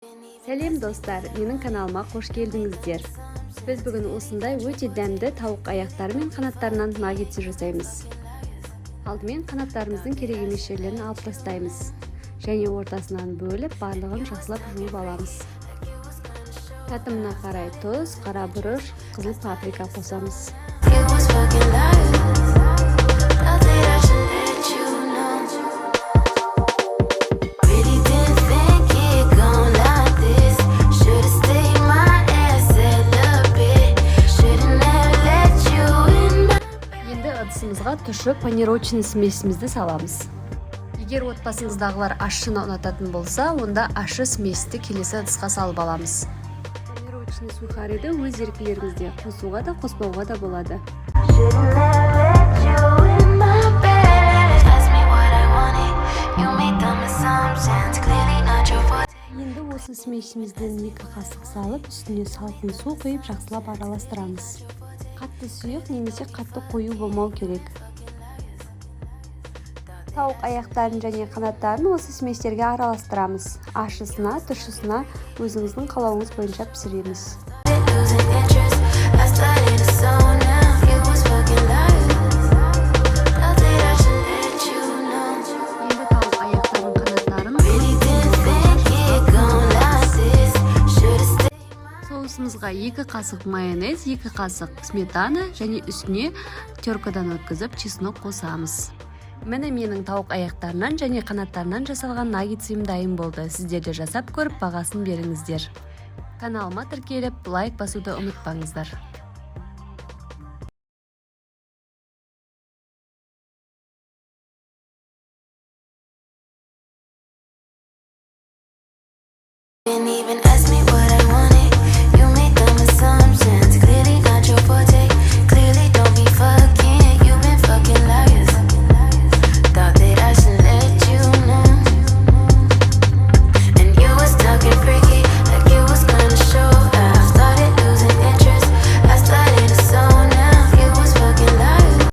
Сәлем достар, менің каналыма қош келдіңіздер. Біз бүгін осындай өте дәмді тауық аяқтары мен қанаттарынан наггетс жасаймыз. Алдымен қанаттарымыздың керек емес жерлерін алып тастаймыз. Және ортасынан бөліп, барлығын жақсылап жуып аламыз. Татымына қарай тұз, қара бұрыш, қызыл паприка қосамыз. Ыдысымызға тұшы панировочный смесімізді саламыз. Егер отбасыңыздағылар ащыны ұнататын болса, онда ащы сместі келесі ыдысқа салып аламыз. Панировочный сухариді өз еркілеріңізде қосуға да қоспауға да болады. Енді осы смесімізден 2 қасық салып, үстіне салқын су құйып жақсылап араластырамыз. Қатты сұйық немесе қатты қою болмау керек. Тауық аяқтарын және қанаттарын осы сместерге араластырамыз. Ащысына, тұщысына өзіңіздің қалауыңыз бойынша пісіреміз. Енді тауық аяқтарын, қанаттарын соусымызға 2 қасық майонез, 2 қасық сметана және үстіне теркадан өткізіп чеснок қосамыз. Міне менің тауық аяқтарынан және қанаттарынан жасалған наггетсім дайын болды. Сіздер де жасап көріп бағасын беріңіздер. Каналыма тіркеліп, лайк басуды ұмытпаңыздар. Even ask me what